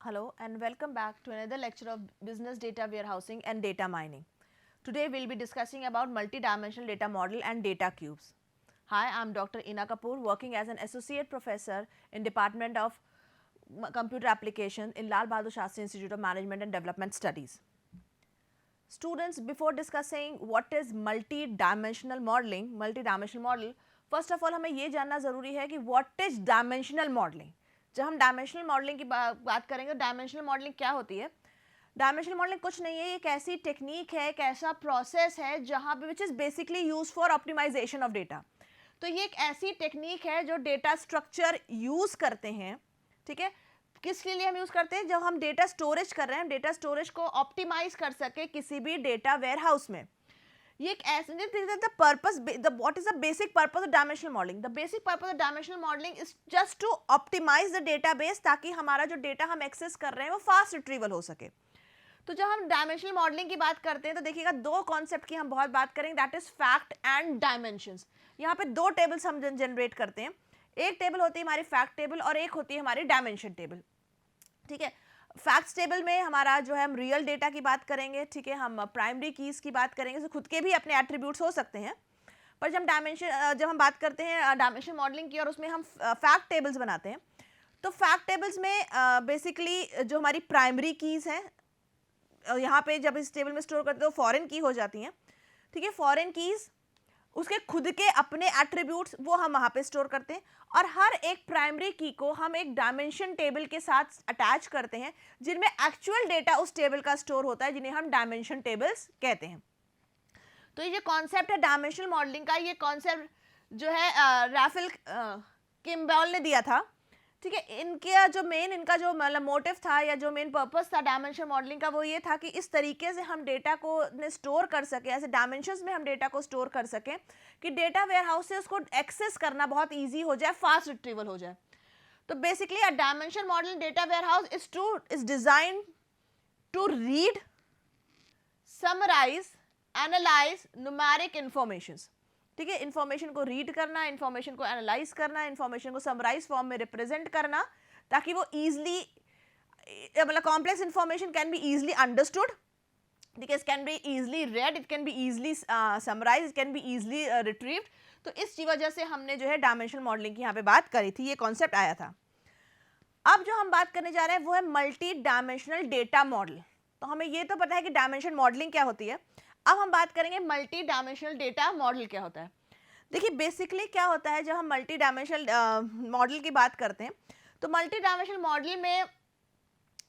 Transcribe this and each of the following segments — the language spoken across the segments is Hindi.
Hello and welcome back to another lecture of business data warehousing and data mining. Today we will be discussing about multi-dimensional data model and data cubes. Hi, I am Dr. Ina Kapoor, working as an associate professor in Department of Computer Application in Lal Bahadur Shastri Institute of Management and Development Studies. Students, before discussing what is multi-dimensional model, first of all हमें ये जानना ज़रूरी है कि what is dimensional modeling. जब हम डायमेंशनल मॉडलिंग की बात करेंगे तो डायमेंशनल मॉडलिंग क्या होती है? डायमेंशनल मॉडलिंग कुछ नहीं है, एक ऐसी टेक्निक है, एक ऐसा प्रोसेस है जहाँ पे which is basically use for optimisation of data. तो ये एक ऐसी टेक्निक है जो डेटा स्ट्रक्चर यूज़ करते हैं, ठीक है. किस लिए हम यूज़ करते हैं? जब हम डेटा स्टोरेज कर रहे हैं, डेटा स्टोरेज को ऑप्टिमाइज कर सके किसी भी डेटा वेयर हाउस में. ये एक ऐसे the purpose what is the basic purpose of dimensional modelling. The basic purpose of dimensional modelling is just to optimise the database, ताकि हमारा जो डेटा हम एक्सेस कर रहे हैं वो फास्ट रिट्रीवल हो सके. तो जब हम डायमेंशनल मॉडलिंग की बात करते हैं तो देखिएगा दो कॉन्सेप्ट की हम बहुत बात करेंगे, that is fact and dimensions. यहाँ पे दो टेबल्स हम जनरेट करते हैं. एक टेबल होती है हमारी फैक्ट टेबल और एक होती है हमारी डायमेंशन टेबल, ठीक है. फैक्ट्स टेबल में हमारा जो है हम रियल डेटा की बात करेंगे, ठीक है, हम प्राइमरी कीज़ की बात करेंगे, तो खुद के भी अपने एट्रीब्यूट्स हो सकते हैं. पर जब हम बात करते हैं डायमेंशन मॉडलिंग की और उसमें हम फैक्ट टेबल्स बनाते हैं, तो फैक्ट टेबल्स में बेसिकली जो हमारी प्राइमरी कीज़ हैं, यहाँ पे जब इस टेबल में स्टोर करते हैं तो फॉरेन की हो जाती हैं, ठीक है. फॉरेन कीज़ उसके खुद के अपने एट्रीब्यूट्स वो हम वहाँ पे स्टोर करते हैं, और हर एक प्राइमरी की को हम एक डायमेंशन टेबल के साथ अटैच करते हैं जिनमें एक्चुअल डेटा उस टेबल का स्टोर होता है, जिन्हें हम डायमेंशन टेबल्स कहते हैं. तो ये जो कॉन्सेप्ट है डायमेंशनल मॉडलिंग का, ये कॉन्सेप्ट जो है राफेल किम्बॉल ने दिया था, ठीक है. इनका जो मतलब मोटिव था या जो मेन पर्पस था डायमेंशन मॉडलिंग का, वो ये था कि इस तरीके से हम डेटा को स्टोर कर सकें, ऐसे डायमेंशंस में हम डेटा को स्टोर कर सकें कि डेटा वेयर हाउस से उसको एक्सेस करना बहुत इजी हो जाए, फास्ट रिट्रीवल हो जाए. तो basically a dimension model data warehouse is design to read, summarise, analyse numeric informations, ठीक है. इंफॉर्मेशन को रीड करना, इंफॉर्मेशन को एनालाइज करना, इंफॉर्मेशन को समराइज फॉर्म में रिप्रेजेंट करना, ताकि वो इजीली मतलब complex information can be easily understood, ठीक है. It can be easily read, it can be easily summarise, it can be easily retrieved. तो इस वजह से हमने जो है डायमेंशनल मॉडलिंग की यहाँ पे बात करी थी, ये कॉन्सेप्ट आया था. अब जो हम बात करने जा रहे हैं वो है मल्टी डायमेंशनल डेटा मॉडल. तो हमें ये तो पता है कि डायमेंशन मॉडलिंग क्या होती है. अब हम बात करेंगे मल्टी डायमेंशनल डेटा मॉडल क्या होता है. देखिए बेसिकली क्या होता है, जब हम मल्टी डायमेंशनल मॉडल की बात करते हैं तो मल्टी डायमेंशनल मॉडल में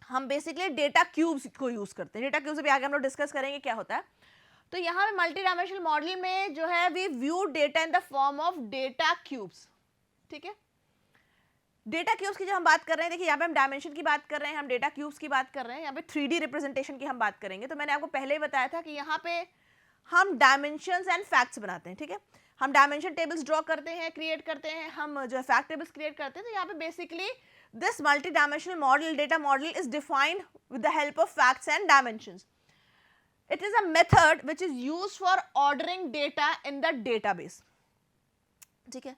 हम बेसिकली डेटा क्यूब्स को यूज़ करते हैं. डेटा क्यूब्स भी आगे हम लोग डिस्कस करेंगे क्या होता है. तो यहाँ पे मल्टी डायमेंशनल मॉडल में जो है we view data in the form of data cubes, ठीक है. डेटा क्यूब्स की जब हम बात कर रहे हैं, देखिए यहाँ पे हम डायमेंशन की बात कर रहे हैं, हम डेटा क्यूब्स की बात कर रहे हैं, यहाँ पे 3D रिप्रेजेंटेशन की हम बात करेंगे. तो मैंने आपको पहले ही बताया था कि यहाँ पे हम डायमेंशंस एंड फैक्ट्स बनाते हैं, ठीक है. हम डायमेंशन टेबल्स ड्रॉ करते हैं, क्रिएट करते हैं, हम जो है फैक्ट टेबल्स क्रिएट करते हैं. तो यहाँ पे basically this multi dimensional model data model is defined with the help of facts and dimensions. It is a method which is used for ordering data in the database, ठीक है.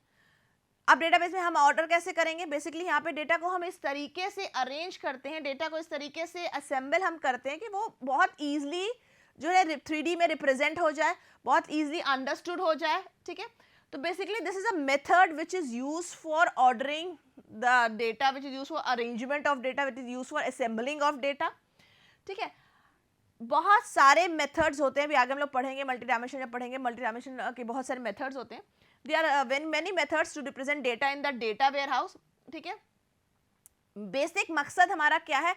अब डेटाबेस में हम ऑर्डर कैसे करेंगे? बेसिकली यहाँ पे डेटा को हम इस तरीके से अरेंज करते हैं, डेटा को इस तरीके से असेंबल हम करते हैं कि वो बहुत ईजिली जो है 3D में रिप्रेजेंट हो जाए, बहुत ईजिली अंडरस्टूड हो जाए, ठीक है. तो basically this is a method which is use for ordering the data, which is use for arrangement of data, which is use for assembling of data, ठीक है. बहुत सारे मेथड्स होते हैं, भी आगे हम लोग पढ़ेंगे मल्टी डायमेंशन, जब पढ़ेंगे मल्टी डायमेंशन के बहुत सारे मेथड्स होते हैं. There are many methods to represent data in the data warehouse, ठीक है. बेसिक मकसद हमारा क्या है?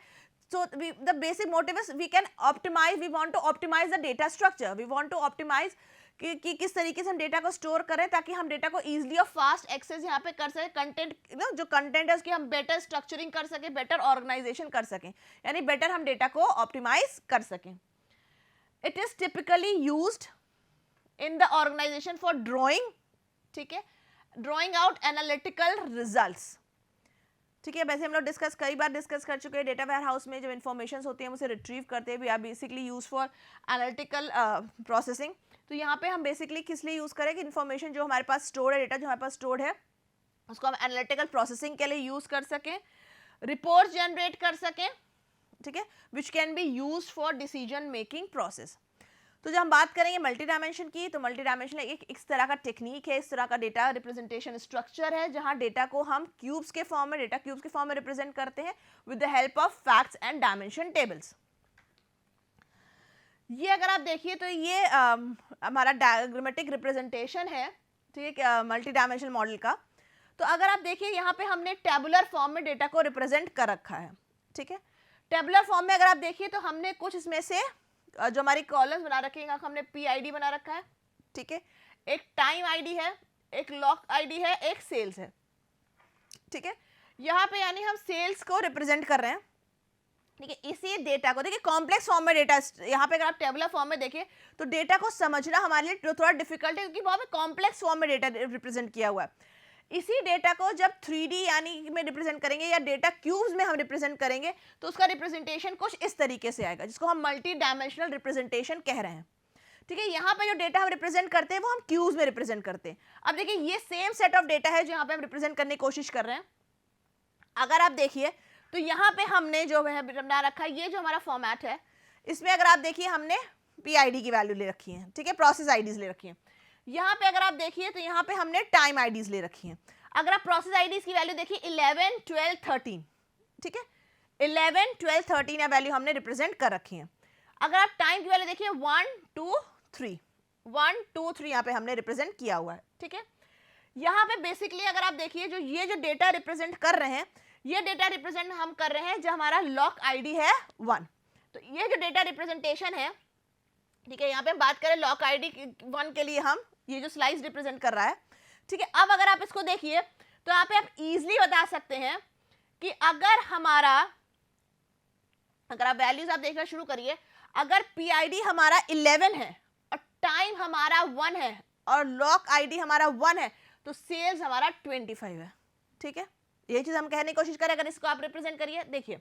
So the basic motive is we can optimize, we want to optimize the data structure, we want to optimize कि किस तरीके से हम डेटा को स्टोर करें ताकि हम डेटा को इजीली और फास्ट एक्सेस यहाँ पे कर सकें. कंटेंट जो कंटेंट है उसकी हम बेटर स्ट्रक्चरिंग कर सकें, बेटर ऑर्गेनाइजेशन कर सकें, यानी बेटर हम डेटा को ऑप्टिमाइज कर सकें. It is typically used in the organisation for drawing, ठीक है, ड्रॉइंग आउट एनालिटिकल रिजल्ट्स, ठीक है. वैसे हम लोग कई बार डिस्कस कर चुके हैं, डेटा वेयर हाउस में जो इन्फॉर्मेशन होती है उसे रिट्रीव करते हैं, we are basically use for analytical processing. तो यहाँ पे हम बेसिकली किस लिए यूज़ करें कि इन्फॉर्मेशन जो हमारे पास स्टोर्ड है, डेटा जो हमारे पास स्टोर्ड है, उसको हम एनालिटिकल प्रोसेसिंग के लिए यूज़ कर सकें, रिपोर्ट जनरेट कर सकें, ठीक है, which can be use for decision making process. तो जब हम बात करेंगे मल्टी डायमेंशन की, तो मल्टी डायमेंशन एक इस तरह का टेक्निक है, इस तरह का डेटा रिप्रेजेंटेशन स्ट्रक्चर है जहां डेटा को हम क्यूब्स के फॉर्म में, डेटा क्यूब्स के फॉर्म में रिप्रेजेंट करते हैं with the help of facts and dimension tables. ये अगर आप देखिए तो ये हमारा डायग्रामेटिक रिप्रेजेंटेशन है, ठीक है, मल्टी डायमेंशनल मॉडल का। तो अगर आप देखिए यहाँ पे हमने टेबुलर फॉर्म में डेटा को रिप्रेजेंट कर रखा है, ठीक है। टेबुलर फॉर्म में अगर आप देखिए तो हमने कुछ इसमें से जो हमारी कॉलम्स बना रखे हैं, हमने PID बना रखा है, ठीक है, एक टाइम ID है, एक लॉक ID है, एक सेल्स है, ठीक है। यहाँ पे यानी हम सेल्स को रिप्रेजेंट कर रहे हैं, ठीक है। इसी डेटा को देखिए कॉम्प्लेक्स फॉर्म में डेटा, यहाँ पे अगर आप टेबुलर फॉर्म में देखिए तो डेटा को समझना हमारे लिए थोड़ा डिफिकल्ट है क्योंकि वहाँ पे कॉम्प्लेक्स फॉर्म में डेटा रिप्रेजेंट किया हुआ है। इसी डेटा को जब 3D यानी में रिप्रेजेंट करेंगे या डेटा क्यूब्स में हम रिप्रेजेंट करेंगे तो उसका रिप्रेजेंटेशन कुछ इस तरीके से आएगा, जिसको हम मल्टी डायमेंशनल रिप्रेजेंटेशन कह रहे हैं, ठीक है। यहाँ पे जो डेटा हम रिप्रेजेंट करते हैं वो हम क्यूब्स में रिप्रेजेंट करते हैं। अब देखिए ये सेम सेट ऑफ डेटा है जो यहाँ पे हम रिप्रेजेंट करने की कोशिश कर रहे हैं। अगर आप देखिए तो यहाँ पे हमने जो है बना रखा है, ये जो हमारा फॉर्मेट है, इसमें अगर आप देखिए हमने PID की वैल्यू ले रखी है, ठीक है, प्रोसेस IDs ले रखी है। यहाँ पे अगर आप देखिए तो यहाँ पे हमने टाइम IDs ले रखी हैं। अगर आप प्रोसेस IDs की वैल्यू देखिए 11, 12, 13, ठीक है, 11, 12, 13 या वैल्यू हमने रिप्रेजेंट कर रखी है। अगर आप टाइम की वैल्यू देखिए 1, 2, 3, 1, 2, 3 यहाँ पे हमने रिप्रेजेंट किया हुआ है, ठीक है। यहाँ पे बेसिकली अगर आप देखिए जो ये जो डेटा रिप्रेजेंट कर रहे हैं, ये डेटा रिप्रेजेंट हम कर रहे हैं जो हमारा लॉक ID है 1। तो ये जो डेटा रिप्रेजेंटेशन है, ठीक है, यहाँ पे हम बात करें लॉक ID 1 के लिए, हम ये जो स्लाइस रिप्रेजेंट कर रहा है, ठीक है। अब अगर आप इसको देखिए तो यहाँ पे आप इजीली बता सकते हैं कि अगर आप वैल्यूज आप देखना शुरू करिए, अगर PID हमारा 11 है और टाइम हमारा 1 है और लॉक ID हमारा 1 है तो सेल्स हमारा 25 है, ठीक है। ये चीज हम कहने की कोशिश करें, अगर इसको आप रिप्रेजेंट करिए, देखिए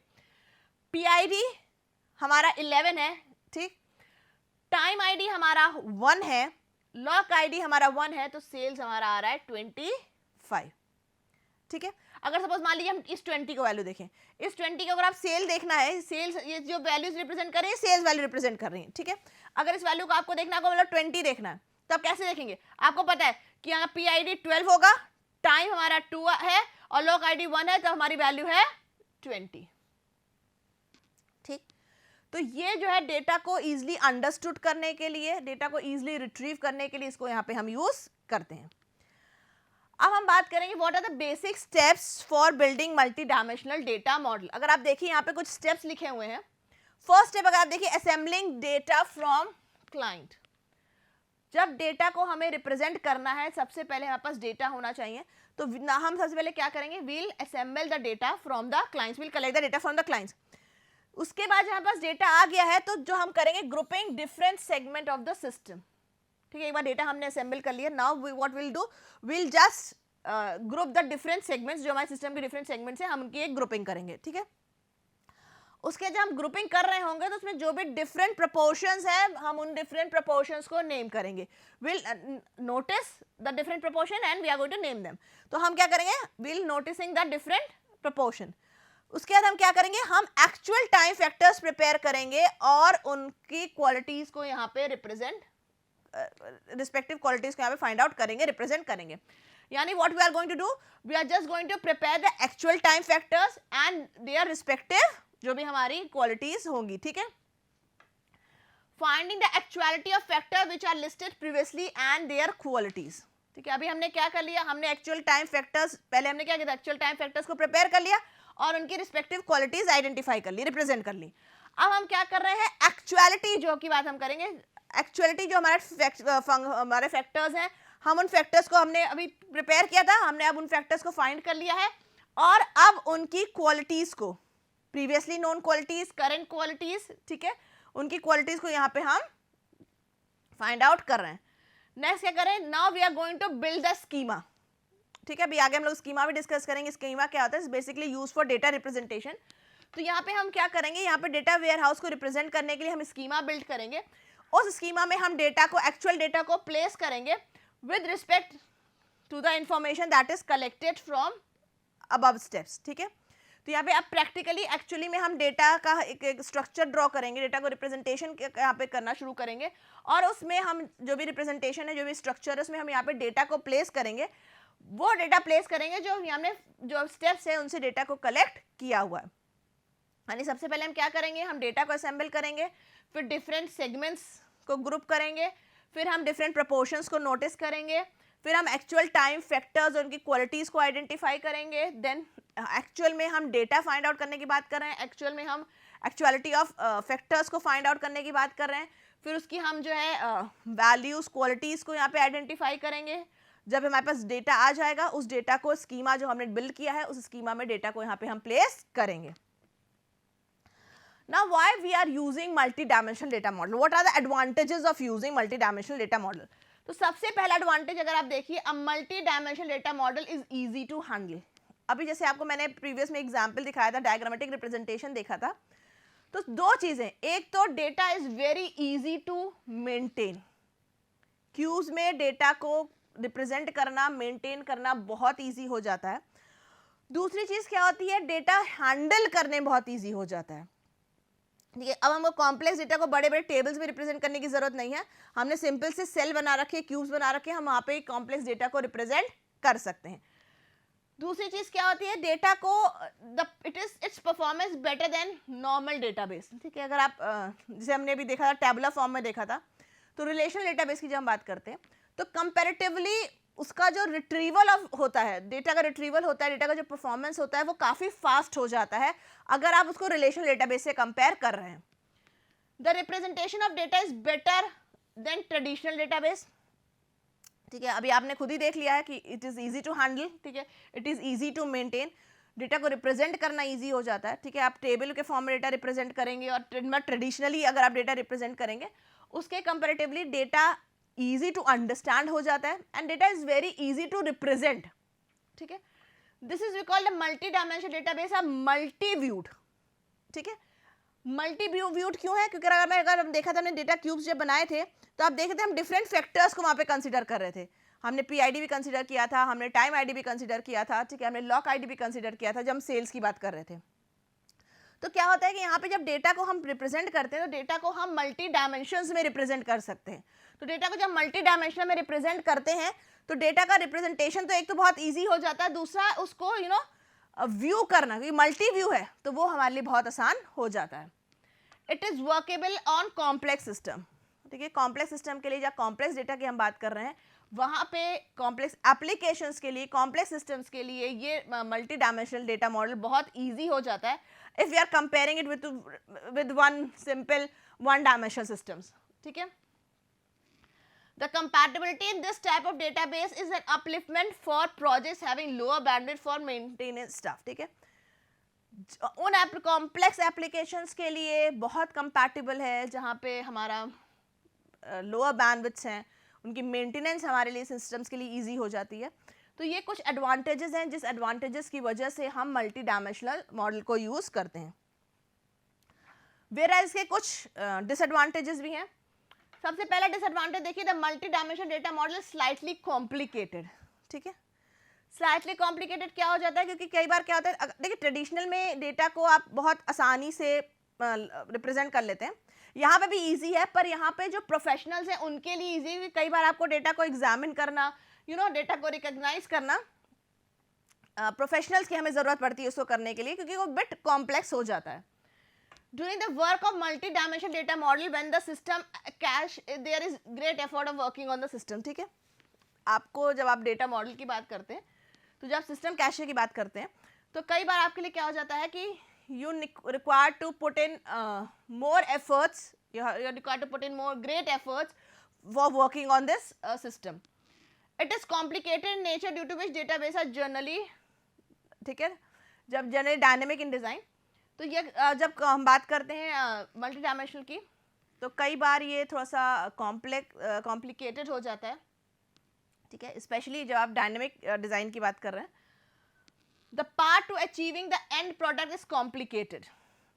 PID हमारा 11 है, ठीक, टाइम ID हमारा 1 है, लॉक ID हमारा 1 है, तो सेल्स हमारा आ रहा है 25, ठीक है। अगर सपोज मान लीजिए हम इस 20 को वैल्यू देखें, इस 20 को अगर आप सेल देखना है, सेल्स ये जो वैल्यूज रिप्रेजेंट कर रही है सेल्स वैल्यू रिप्रेजेंट कर रही है, ठीक है। अगर इस वैल्यू को आपको देखना है, मतलब 20 देखना है, तो आप कैसे देखेंगे? आपको पता है कि यहाँ PID 12 होगा, टाइम हमारा 2 है और लॉक ID 1 है, तो हमारी वैल्यू है 20, ठीक। तो ये जो है डेटा को इजीली अंडरस्टूड करने के लिए, डेटा को इजीली रिट्रीव करने के लिए इसको यहाँ पे हम यूज करते हैं। अब हम बात करेंगे what are the basic steps for building multi dimensional data model. अगर आप देखिए यहाँ पे कुछ स्टेप्स लिखे हुए हैं। फर्स्ट स्टेप अगर आप देखिए असेंबलिंग डेटा फ्रॉम क्लाइंट। जब डेटा को हमें रिप्रेजेंट करना है, सबसे पहले हमारे पास डेटा होना चाहिए, तो हम सबसे पहले क्या करेंगे, we'll assemble the data from the clients, we'll collect the data from the clients. उसके बाद हमारे पास डेटा आ गया है तो जो हम करेंगे grouping different segment of the system, ठीक है। एक बार डेटा हमने असेंबल कर लिया, now what will do, will just group the different segments, जो हमारे सिस्टम के डिफरेंट सेगमेंट्स हैं, हम उनकी एक ग्रुपिंग करेंगे, ठीक है। उसके जब हम ग्रुपिंग कर रहे होंगे तो उसमें जो भी डिफरेंट प्रपोर्शंस है, हम उन डिफरेंट प्रपोर्शंस को नेम करेंगे, will notice the different proportion and we are going to name them. तो हम क्या करेंगे, will noticing the different proportion. उसके बाद हम क्या करेंगे, हम एक्चुअल टाइम फैक्टर्स प्रिपेयर करेंगे और उनकी क्वालिटीज को यहाँ पे रिप्रेजेंट, रिस्पेक्टिव क्वालिटीज को यहाँ पे फाइंड आउट करेंगे, रिप्रेजेंट करेंगे। यानी what we are going to do, we are just going to prepare the actual time factors and their respective जो भी हमारी क्वालिटीज होंगी, ठीक है। Finding the actuality of factor which are listed previously and their qualities, ठीक है। अभी हमने क्या कर लिया, हमने एक्चुअल टाइम फैक्टर्स, पहले हमने क्या किया था, एक्चुअल टाइम फैक्टर्स को प्रिपेयर कर लिया और उनकी रिस्पेक्टिव क्वालिटीज आइडेंटिफाई कर ली, रिप्रेजेंट कर ली। अब हम क्या कर रहे हैं, एक्चुअलिटी जो की बात हम करेंगे। एक्चुअलिटी जो हमारे फैक्टर्स हैं, हम उन फैक्टर्स को हमने अभी प्रिपेयर किया था, हमने अब उन फैक्टर्स को फाइंड कर लिया है और अब उनकी क्वालिटीज को, previously known qualities, current qualities, ठीक है, उनकी क्वालिटीज को यहाँ पे हम फाइंड आउट कर रहे हैं। नेक्स्ट क्या करें, now we are going to build the schema, ठीक है। अभी आगे हम लोग स्कीमा भी डिस्कस करेंगे। स्कीमा क्या होता है, basically use for data representation. तो यहाँ पे हम क्या करेंगे, यहाँ पे डेटा वेयर हाउस को रिप्रेजेंट करने के लिए हम स्कीमा बिल्ड करेंगे। उस स्कीमा में हम डेटा को, एक्चुअल डेटा को प्लेस करेंगे with respect to the information that is collected from above steps, ठीक है। तो यहाँ पे आप प्रैक्टिकली एक्चुअली में हम डेटा का एक स्ट्रक्चर ड्रॉ करेंगे, डेटा को रिप्रेजेंटेशन यहाँ पे करना शुरू करेंगे, और उसमें हम जो भी रिप्रेजेंटेशन है, जो भी स्ट्रक्चर है, उसमें हम यहाँ पे डेटा को प्लेस करेंगे। वो डेटा प्लेस करेंगे जो हमने जो स्टेप्स है उनसे डेटा को कलेक्ट किया हुआ है। यानी सबसे पहले हम क्या करेंगे, हम डेटा को असेंबल करेंगे, फिर डिफरेंट सेगमेंट्स को ग्रुप करेंगे, फिर हम डिफरेंट प्रपोर्शंस को नोटिस करेंगे, फिर हम एक्चुअल टाइम फैक्टर्स और उनकी क्वालिटीज़ को आइडेंटिफाई करेंगे। देन एक्चुअल में हम डेटा फाइंड आउट करने की बात कर रहे हैं, एक्चुअल में हम एक्चुअलिटी ऑफ फैक्टर्स को फाइंड आउट करने की बात कर रहे हैं, फिर उसकी हम जो है वैल्यूज़ क्वालिटीज़ को यहाँ पे आइडेंटिफाई करेंगे। जब हमारे पास डेटा आ जाएगा, उस डेटा को स्कीमा जो हमने बिल्ड किया है, उस स्कीमा में डेटा को यहाँ पे हम प्लेस करेंगे। Now why we are using multi-dimensional data model? What are the advantages of using multi-dimensional data model? तो सबसे पहला एडवांटेज अगर आप देखिए, a multi dimensional data model is easy to handle. अभी जैसे आपको मैंने प्रीवियस में एग्जांपल दिखाया था, डायग्रामेटिक रिप्रेजेंटेशन देखा था, तो दो चीजें, एक तो data is very easy to maintain, क्यूज में डेटा को रिप्रेजेंट करना, मेंटेन करना बहुत इजी हो जाता है। दूसरी चीज क्या होती है, डेटा हैंडल करने बहुत इजी हो जाता है। ठीक है, अब हमको कॉम्प्लेक्स डेटा को बड़े बड़े टेबल्स में रिप्रेजेंट करने की जरूरत नहीं है, हमने सिंपल से सेल बना रखे, क्यूब्स बना रखे, हम वहाँ पे कॉम्प्लेक्स डेटा को रिप्रेजेंट कर सकते हैं। दूसरी चीज क्या होती है, डेटा को it's performance better than normal database. ठीक है, अगर आप जैसे हमने भी देखा था, टैबुलर फॉर्म में देखा था, तो रिलेशनल डेटाबेस की जब हम बात करते हैं तो कंपैरेटिवली उसका जो रिट्रीवल होता है, डेटा का रिट्रीवल होता है, डेटा का जो परफॉर्मेंस होता है वो काफ़ी फास्ट हो जाता है अगर आप उसको रिलेशनल डेटाबेस से कंपेयर कर रहे हैं। The representation of data is better than traditional database. ठीक है, अभी आपने खुद ही देख लिया है कि it is easy to handle, ठीक है, it is easy to maintain, data को रिप्रेजेंट करना ईजी हो जाता है। ठीक है, आप टेबल के फॉर्म में डेटा रिप्रेजेंट करेंगे और ट्रेडिशनली अगर आप डेटा रिप्रेजेंट करेंगे, उसके comparatively data easy to understand हो जाता है, and data is very easy to represent. ठीक है, this is we call a multi-dimensional database, a multi-viewed. ठीक है, multi-viewed क्यों है, क्योंकि अगर हम देखा था, हमने डेटा क्यूब्स जब बनाए थे तो आप देखे थे हम डिफरेंट फैक्टर्स को वहाँ पे कंसिडर कर रहे थे। हमने PID भी कंसिडर किया था, हमने टाइम ID भी कंसिडर किया था, ठीक है, हमने लॉक ID भी कंसिडर किया था जब हम सेल्स की बात कर रहे थे। तो क्या होता है कि यहाँ पे जब डेटा को हम रिप्रेजेंट करते हैं तो डेटा को हम मल्टी डायमेंशंस में रिप्रेजेंट कर सकते हैं। तो डेटा को जब मल्टी डायमेंशन में रिप्रेजेंट करते हैं तो डेटा का रिप्रेजेंटेशन तो एक तो बहुत इजी हो जाता है, दूसरा उसको व्यू करना, क्योंकि मल्टी व्यू है तो वो हमारे लिए बहुत आसान हो जाता है। It is workable on complex system. ठीक है, कॉम्प्लेक्स सिस्टम के लिए, जहाँ कॉम्प्लेक्स डेटा की हम बात कर रहे हैं, वहाँ पे कॉम्प्लेक्स एप्लीकेशंस के लिए, कॉम्प्लेक्स सिस्टम्स के लिए ये मल्टी डायमेंशनल डेटा मॉडल बहुत ईजी हो जाता है if we are comparing it with one simple one dimensional systems. ठीक है, the compatibility in this type of database is an upliftment for projects having lower bandwidth for maintenance stuff. ठीक है, उन कॉम्प्लेक्स एप्लीकेशंस के लिए बहुत कंपैटिबल है, जहाँ पे हमारा लोअर बैंडविड्थ हैं, उनकी मेंटेनेंस हमारे लिए सिस्टम्स के लिए इजी हो जाती है। तो ये कुछ एडवांटेजेस हैं जिस एडवांटेजेस की वजह से हम मल्टी डायमेंशनल मॉडल को यूज़ करते हैं। वेराज के कुछ डिसएडवांटेजेस भी हैं। सबसे पहला डिसएडवांटेज देखिए, the multi dimensional data model slightly complicated. ठीक है, स्लाइटली कॉम्प्लिकेटेड क्या हो जाता है, क्योंकि कई बार क्या होता है, देखिए ट्रेडिशनल में डेटा को आप बहुत आसानी से रिप्रेजेंट कर लेते हैं, यहाँ पे भी इजी है, पर यहाँ पे जो प्रोफेशनल्स हैं उनके लिए इजी, कई बार आपको डेटा को एग्जामिन करना, डेटा को रिकॉग्नाइज करना, प्रोफेशनल्स की हमें ज़रूरत पड़ती है उसको करने के लिए, क्योंकि वो बिट कॉम्प्लेक्स हो जाता है। During the work of multi-dimensional data model, when the system cache, there is great effort of working on the system. ठीक है, आपको जब आप डेटा मॉडल की बात करते हैं, तो जब सिस्टम कैशे की बात करते हैं, तो कई बार आपके लिए क्या हो जाता है कि you require to put in more efforts, you require to put in more great efforts for working on this system. It is complicated in nature due to which database are generally, ठीक है, जब जनरली डायनेमिक इन डिज़ाइन, तो ये जब हम बात करते हैं मल्टी डायमेंशनल की, तो कई बार ये थोड़ा सा कॉम्प्लिकेटेड हो जाता है। ठीक है, स्पेशली जब आप डायनेमिक डिज़ाइन की बात कर रहे हैं, the part two achieving the end product is complicated.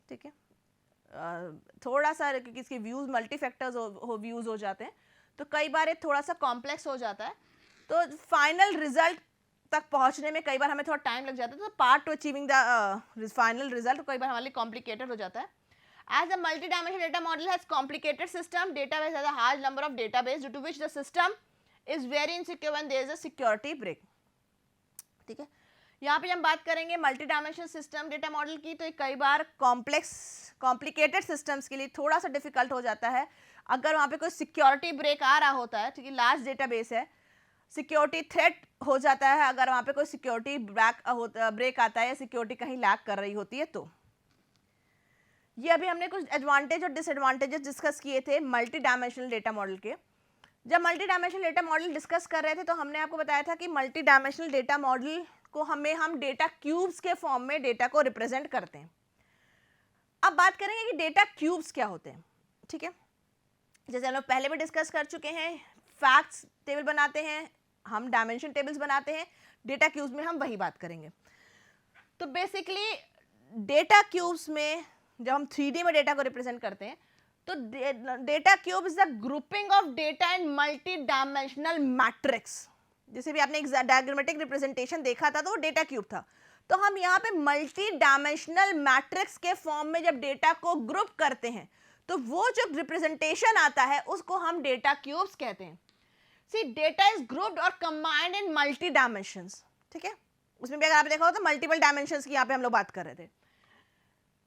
ठीक है, थोड़ा सा, क्योंकि इसके व्यूज़ मल्टी फैक्टर्स व्यूज़ हो जाते हैं, तो कई बार ये थोड़ा सा कॉम्प्लेक्स हो जाता है, तो फाइनल रिजल्ट तक पहुंचने में कई बार हमें थोड़ा टाइम लग जाता है, तो part two achieving the final result कई बार हमारे लिए कॉम्प्लिकेटेड हो जाता है. As a multi-dimensional data model has complicated system, database has a large number of database due to which the system is very insecure when there is a security break. ठीक है, यहाँ पे हम बात करेंगे multi dimensional system data model की, तो कई बार कॉम्प्लिकेटेड सिस्टम्स के लिए थोड़ा सा डिफिकल्ट हो जाता है अगर वहाँ पे कोई सिक्योरिटी ब्रेक आ रहा होता है. ठीक है, लार्ज डेटाबेस है, सिक्योरिटी थ्रेट हो जाता है अगर वहाँ पे कोई सिक्योरिटी ब्रेक आता है या सिक्योरिटी कहीं लैग कर रही होती है. तो ये अभी हमने कुछ एडवांटेज और डिसएडवांटेजेस डिस्कस किए थे मल्टी डायमेंशनल डेटा मॉडल के. जब multi dimensional data model discuss कर रहे थे तो हमने आपको बताया था कि मल्टी डायमेंशनल डेटा मॉडल को हम डेटा क्यूब्स के फॉर्म में डेटा को रिप्रेजेंट करते हैं. अब बात करेंगे कि डेटा क्यूब्स क्या होते हैं. ठीक है, जैसे हम लोग पहले भी डिस्कस कर चुके हैं, फैक्ट्स टेबल बनाते हैं, हम डायमेंशन टेबल्स बनाते हैं, डेटा क्यूब्स में हम वही बात करेंगे. तो बेसिकली डेटा क्यूब्स में जब हम 3D में डेटा को रिप्रेजेंट करते हैं तो data cube is the grouping of data in multi dimensional matrix. जैसे भी आपने एक डायग्रामेटिक रिप्रेजेंटेशन देखा था तो वो डेटा क्यूब था. तो हम यहाँ पे मल्टी डायमेंशनल मैट्रिक्स के फॉर्म में जब डेटा को ग्रुप करते हैं तो वो जो रिप्रेजेंटेशन आता है उसको हम डेटा क्यूब्स कहते हैं. सी डेटा इज ग्रुप्ड और कंबाइंड इन मल्टी डायमेंशंस. ठीक है, उसमें भी अगर आपने देखा हो तो मल्टीपल डायमेंशंस की यहाँ पे हम लोग बात कर रहे थे.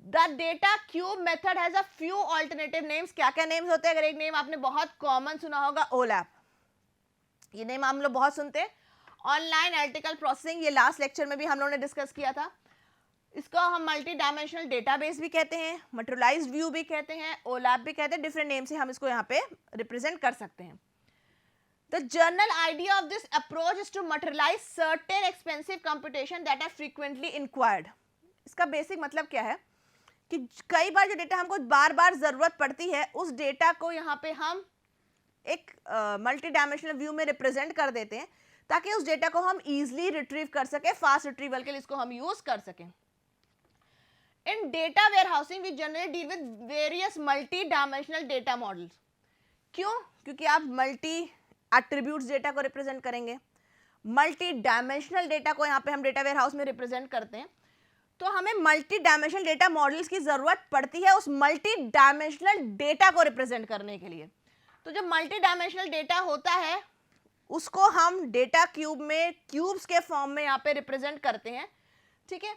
The data cube method has a few alternative names. क्या क्या नेम्स होते हैं? अगर एक नेम आपने बहुत कॉमन सुना होगा, OLAP. ये नेम हम लोग बहुत सुनते हैं. ऑनलाइन एनालिटिकल प्रोसेसिंग, ये लास्ट लेक्चर में भी हम लोगों ने डिस्कस किया था. इसको हम मल्टी डायमेंशनल डेटाबेस भी कहते हैं, मटेरियलाइज्ड व्यू भी कहते हैं, OLAP भी कहते हैं. डिफरेंट नेम से हम इसको यहाँ पे रिप्रेजेंट कर सकते हैं. The general idea of this approach is to materialize certain expensive computation that are frequently inquired. इसका बेसिक मतलब क्या है कि कई बार जो डेटा हमको बार बार ज़रूरत पड़ती है उस डेटा को यहाँ पे हम एक मल्टी डायमेंशनल व्यू में रिप्रेजेंट कर देते हैं ताकि उस डेटा को हम इजीली रिट्रीव कर सकें, फास्ट रिट्रीवल के लिए इसको हम यूज़ कर सकें. In data warehousing we generally deal with various multi dimensional data models. क्यों? क्योंकि आप मल्टी एट्रीब्यूट्स डेटा को रिप्रेजेंट करेंगे, मल्टी डायमेंशनल डेटा को यहाँ पे हम डेटा वेयर हाउस में रिप्रेजेंट करते हैं, तो हमें मल्टी डायमेंशनल डेटा मॉडल्स की ज़रूरत पड़ती है उस मल्टी डायमेंशनल डेटा को रिप्रेजेंट करने के लिए. तो जो मल्टी डायमेंशनल डेटा होता है उसको हम डेटा क्यूब में क्यूब्स के फॉर्म में यहाँ पे रिप्रेजेंट करते हैं. ठीक है,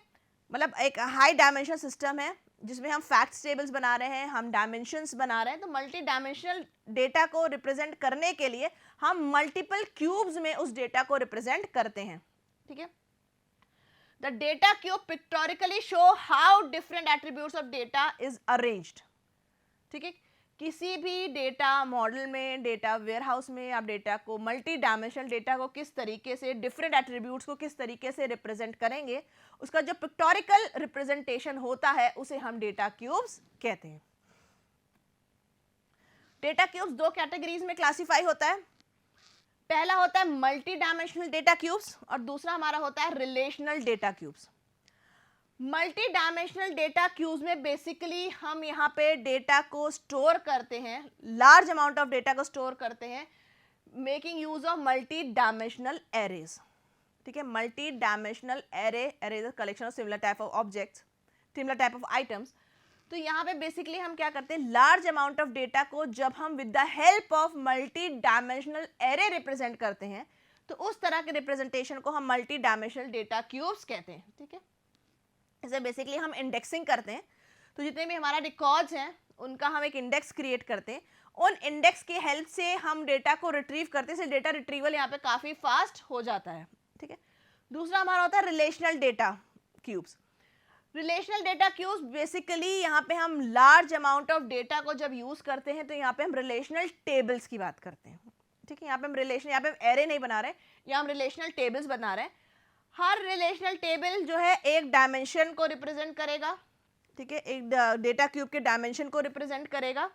मतलब एक हाई डायमेंशनल सिस्टम है जिसमें हम फैक्ट्स टेबल्स बना रहे हैं, हम डायमेंशंस बना रहे हैं. तो मल्टी डायमेंशनल डेटा को रिप्रेजेंट करने के लिए हम मल्टीपल क्यूब्स में उस डेटा को रिप्रेजेंट करते हैं. ठीक है, The data cube pictorially show how different attributes of data is arranged. ठीक है, किसी भी डेटा मॉडल में, डेटा वेयरहाउस में आप डेटा को मल्टी डायमेंशनल डेटा को किस तरीके से, डिफरेंट एट्रीब्यूट्स को किस तरीके से रिप्रेजेंट करेंगे, उसका जो पिक्टोरिकल रिप्रेजेंटेशन होता है उसे हम डेटा क्यूब्स कहते हैं. डेटा क्यूब्स दो कैटेगरीज में क्लासीफाई होता है. पहला होता है मल्टी डायमेंशनल डेटा क्यूब्स और दूसरा हमारा होता है relational data cubes. Multi dimensional data cubes में बेसिकली हम यहाँ पे डेटा को स्टोर करते हैं, लार्ज अमाउंट ऑफ डेटा को स्टोर करते हैं, making use of multi dimensional arrays. ठीक है, multi dimensional array is a collection of similar type of objects, similar type of items. तो यहाँ पे बेसिकली हम क्या करते हैं, लार्ज अमाउंट ऑफ डेटा को जब हम with the help of multi dimensional array represent करते हैं तो उस तरह के रिप्रेजेंटेशन को हम मल्टी डायमेंशनल डेटा क्यूब्स कहते हैं. ठीक है, इसे बेसिकली हम इंडेक्सिंग करते हैं. तो जितने भी हमारा रिकॉर्ड्स हैं उनका हम एक इंडेक्स क्रिएट करते हैं, उन इंडेक्स की हेल्प से हम डेटा को रिट्रीव करते हैं, इसलिए डेटा रिट्रीवल यहाँ पे काफ़ी फास्ट हो जाता है. ठीक है, दूसरा हमारा होता है relational data cubes. Relational data cubes basically यहाँ पे हम लार्ज अमाउंट ऑफ डेटा को जब यूज़ करते हैं तो यहाँ पे हम रिलेशनल टेबल्स की बात करते हैं. ठीक है, यहाँ पे हम यहाँ पे एरे नहीं बना रहे, यहाँ हम रिलेशनल टेबल्स बना रहे हैं. हर रिलेशनल टेबल जो है एक डायमेंशन को रिप्रेजेंट करेगा. ठीक है, एक डेटा क्यूब के डायमेंशन को रिप्रेजेंट करेगा.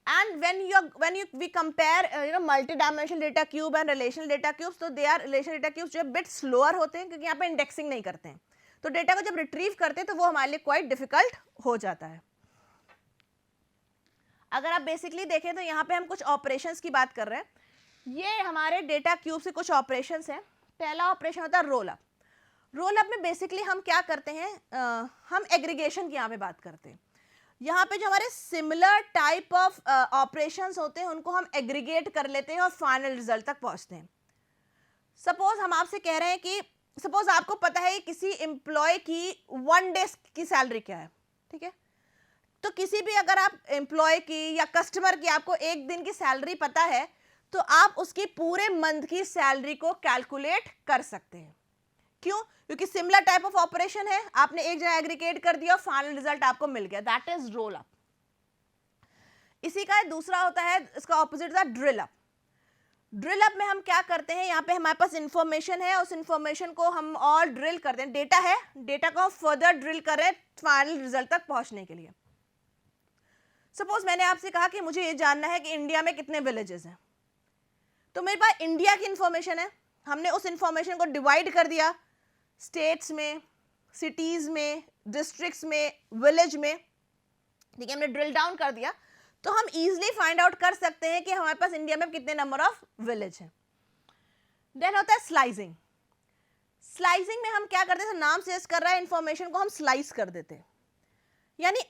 And when you we compare multi dimensional data cube and relational data cubes, तो they are relational data cubes जो बिट स्लोअर होते हैं क्योंकि यहाँ पे इंडेक्सिंग नहीं करते हैं. तो डेटा को जब रिट्रीव करते हैं तो वो हमारे लिए क्वाइट डिफिकल्ट हो जाता है. अगर आप बेसिकली देखें तो यहाँ पे हम कुछ ऑपरेशंस की बात कर रहे हैं. ये हमारे डेटा क्यूब से कुछ ऑपरेशंस हैं. पहला ऑपरेशन होता है रोल अप। रोल अप में बेसिकली हम क्या करते हैं, हम एग्रीगेशन की यहाँ पे बात करते हैं। यहाँ पे जो हमारे सिमिलर टाइप ऑफ ऑपरेशंस होते हैं उनको हम एग्रीगेट कर लेते हैं और फाइनल रिजल्ट तक पहुँचते हैं। सपोज हम आपसे कह रहे हैं कि सपोज आपको पता है किसी एम्प्लॉय की 1 डे की सैलरी क्या है, ठीक है। तो किसी भी अगर आप एम्प्लॉय की या कस्टमर की आपको एक दिन की सैलरी पता है तो आप उसकी पूरे मंथ की सैलरी को कैलकुलेट कर सकते हैं। क्यों? क्योंकि सिमिलर टाइप ऑफ ऑपरेशन है, आपने एक जगह एग्रीगेट कर दिया और फाइनल रिजल्ट आपको मिल गया, दैट इज रोल अप। इसी का दूसरा होता है, इसका ऑपोजिट था ड्रिल अप। ड्रिल अप में हम क्या करते हैं, यहाँ पे हमारे पास इंफॉर्मेशन है, उस इंफॉर्मेशन को हम और ड्रिल करते हैं, डेटा है, डेटा को हम फर्दर ड्रिल कर रहे हैं फाइनल रिजल्ट तक पहुंचने के लिए। सपोज मैंने आपसे कहा कि मुझे ये जानना है कि इंडिया में कितने विलेजेस हैं, तो मेरे पास इंडिया की इंफॉर्मेशन है, हमने उस इंफॉर्मेशन को डिवाइड कर दिया स्टेट्स में, सिटीज में, डिस्ट्रिक्ट्स में, विलेज में, ठीक है, हमने ड्रिल डाउन कर दिया, तो हम इजीली फाइंड आउट कर सकते हैं कि हमारे पास इंडिया में कितने नंबर ऑफ विलेज हैं। देन होता है स्लाइसिंग। स्लाइसिंग में हम क्या करते हैं, नाम सजेस्ट कर रहा है, इंफॉर्मेशन को हम स्लाइस कर देते हैं, यानी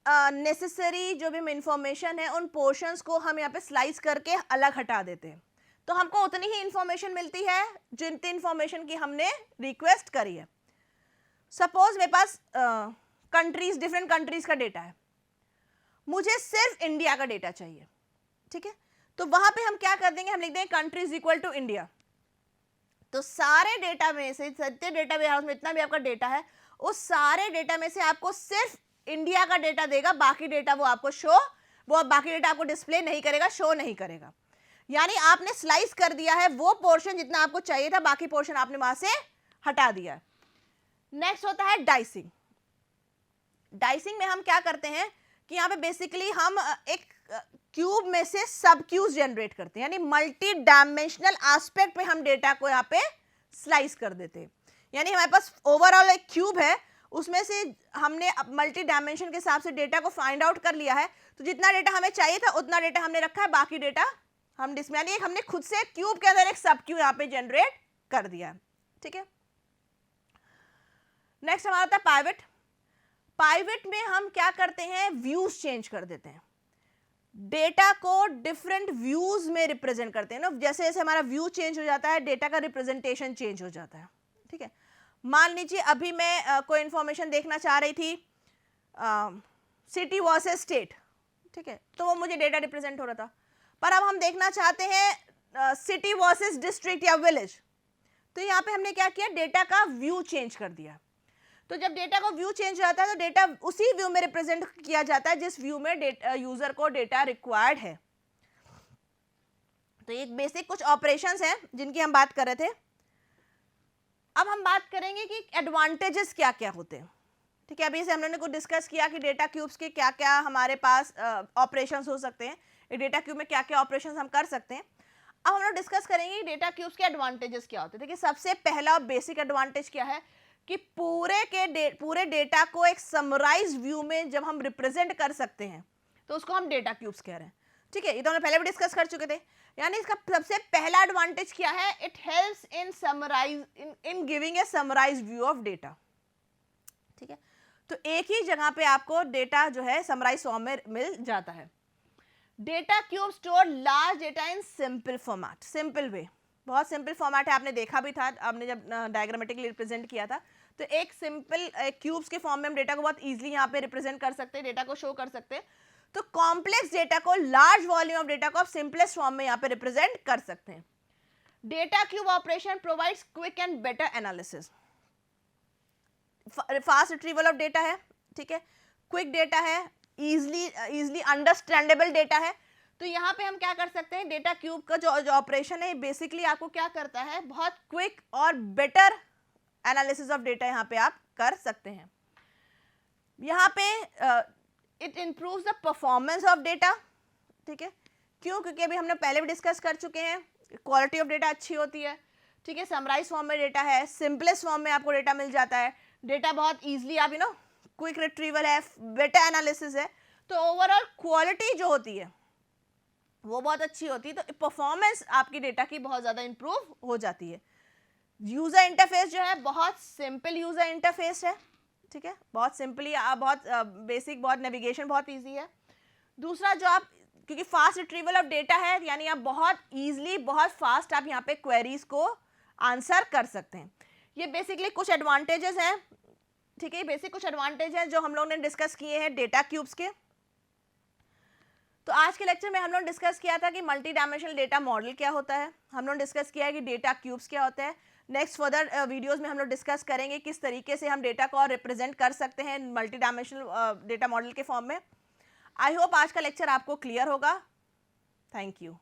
अननेसेसरी जो भी इंफॉर्मेशन है उन पोर्शंस को हम यहाँ पे स्लाइस करके अलग हटा देते हैं, तो हमको उतनी ही इंफॉर्मेशन मिलती है जितनी इंफॉर्मेशन की हमने रिक्वेस्ट करी है। सपोज मेरे पास कंट्रीज, डिफरेंट कंट्रीज का डेटा है, मुझे सिर्फ इंडिया का डेटा चाहिए, ठीक है, तो वहां पे हम क्या कर देंगे, हम लिख देंगे कंट्रीज इक्वल टू इंडिया। तो सारे डेटा में से, सत्य डेटा वेयरहाउस में इतना भी आपका डेटा है, उस सारे डेटा में से आपको सिर्फ इंडिया का डेटा देगा, बाकी डेटा वो आपको बाकी डेटा आपको डिस्प्ले नहीं करेगा, शो नहीं करेगा। यानी आपने स्लाइस कर दिया है वो पोर्शन जितना आपको चाहिए था, बाकी पोर्शन आपने वहां से हटा दिया। नेक्स्ट होता है डाइसिंग। डाइसिंग में हम क्या करते हैं कि यहाँ पे बेसिकली हम एक क्यूब में से सब क्यूब्स जनरेट करते हैं, यानी मल्टी डायमेंशनल एस्पेक्ट पे हम डेटा को यहाँ पे स्लाइस कर देते हैं। यानी हमारे पास ओवरऑल एक क्यूब है, उसमें से हमने मल्टी डायमेंशन के हिसाब से डेटा को फाइंड आउट कर लिया है, तो जितना डेटा हमें चाहिए था उतना डेटा हमने रखा है, बाकी डेटा हम डिस्प्ले, यानी हमने खुद से क्यूब के अंदर एक सब क्यूब यहाँ पे जनरेट कर दिया है, ठीक है। नेक्स्ट हमारा होता है पाइवट। पाइवट में हम क्या करते हैं, व्यूज चेंज कर देते हैं, डेटा को डिफरेंट व्यूज में रिप्रेजेंट करते हैं ना, जैसे जैसे हमारा व्यू चेंज हो जाता है डेटा का रिप्रेजेंटेशन चेंज हो जाता है, ठीक है। मान लीजिए अभी मैं कोई इंफॉर्मेशन देखना चाह रही थी सिटी वर्सेस स्टेट, ठीक है, तो वो मुझे डेटा रिप्रेजेंट हो रहा था, पर अब हम देखना चाहते हैं सिटी वर्सेस डिस्ट्रिक्ट या विलेज, तो यहाँ पे हमने क्या किया, डेटा का व्यू चेंज कर दिया। तो जब डेटा का व्यू चेंज हो जाता है तो डेटा उसी व्यू में रिप्रेजेंट किया जाता है जिस व्यू में यूजर को डेटा रिक्वायर्ड है। तो ये बेसिक कुछ ऑपरेशंस हैं जिनकी हम बात कर रहे थे। अब हम बात करेंगे कि एडवांटेजेस क्या क्या होते हैं, ठीक है। अभी से हम लोगों ने कुछ डिस्कस किया कि डेटा क्यूब्स के क्या क्या हमारे पास ऑपरेशंस हो सकते हैं, डेटा क्यूब में क्या क्या ऑपरेशंस हम कर सकते हैं। अब हम लोग डिस्कस करेंगे डेटा क्यूब्स के एडवांटेजेस क्या होते हैं। देखिए सबसे पहला बेसिक एडवांटेज क्या है कि पूरे डेटा को एक समराइज व्यू में जब हम रिप्रेजेंट कर सकते हैं तो उसको हम डेटा क्यूब्स कह रहे हैं, ठीक है। ये तो हमने पहले भी डिस्कस कर चुके थे। यानी इसका सबसे पहला एडवांटेज क्या है, it helps in summarise in giving a summarise view of data, ठीक है। तो एक ही जगह पे आपको डेटा जो है समराइज फॉर्म में मिल जाता है। Data cube store large data in simple format, simple way, बहुत सिंपल फॉर्मेट है, आपने देखा भी था, आपने जब डायग्रामेटिकली रिप्रेजेंट किया था, तो एक सिंपल क्यूब्स के फॉर्म में हम डेटा को बहुत इजीली यहाँ पे रिप्रेजेंट कर सकते हैं, डेटा को शो कर सकते हैं। तो कॉम्प्लेक्स डेटा को, लार्ज वॉल्यूम ऑफ डेटा को आप सिंपलेस्ट फॉर्म में यहाँ पे रिप्रेजेंट कर सकते हैं। Data cube operation provides quick and better analysis, fast retrieval of data है, ठीक है, क्विक डेटा है, इजीली अंडरस्टैंडेबल डेटा है। तो यहाँ पे हम क्या कर सकते हैं, डेटा क्यूब का जो ऑपरेशन है बेसिकली आपको क्या करता है, बहुत क्विक और बेटर एनालिसिस ऑफ डेटा यहाँ पे आप कर सकते हैं। यहाँ पे it improves the performance of data, ठीक है, क्यों, क्योंकि अभी हमने पहले भी डिस्कस कर चुके हैं, क्वालिटी ऑफ डेटा अच्छी होती है, ठीक है, समराइज फॉर्म में डेटा है, सिंपलेस्ट फॉर्म में आपको डेटा मिल जाता है, डेटा बहुत ईजिली आप क्विक रिट्रीवल है, बेटर एनालिसिस है, तो ओवरऑल क्वालिटी जो होती है वो बहुत अच्छी होती है, तो परफॉर्मेंस आपकी डेटा की बहुत ज़्यादा इंप्रूव हो जाती है। यूज़र इंटरफेस जो है बहुत सिंपल यूज़र इंटरफेस है, ठीक है, बहुत सिंपली, बहुत बेसिक, बहुत नेविगेशन बहुत इजी है। दूसरा जो आप, क्योंकि फास्ट रिट्रीवल ऑफ डेटा है, यानी आप बहुत ईजिली, बहुत फास्ट आप यहाँ पे क्वेरीज को आंसर कर सकते हैं। ये बेसिकली कुछ एडवांटेजेस हैं, ठीक है, बेसिक कुछ एडवांटेज हैं जो हम लोग ने डिस्कस किए हैं डेटा क्यूब्स के। तो आज के लेक्चर में हम लोग डिस्कस किया था कि मल्टी डायमेंशनल डेटा मॉडल क्या होता है, हम लोग डिस्कस किया है कि डेटा क्यूब्स क्या होते हैं। नेक्स्ट फर्दर वीडियोस में हम लोग डिस्कस करेंगे किस तरीके से हम डेटा को और रिप्रेजेंट कर सकते हैं मल्टी डायमेंशनल डेटा मॉडल के फॉर्म में। आई होप आज का लेक्चर आपको क्लियर होगा। Thank you.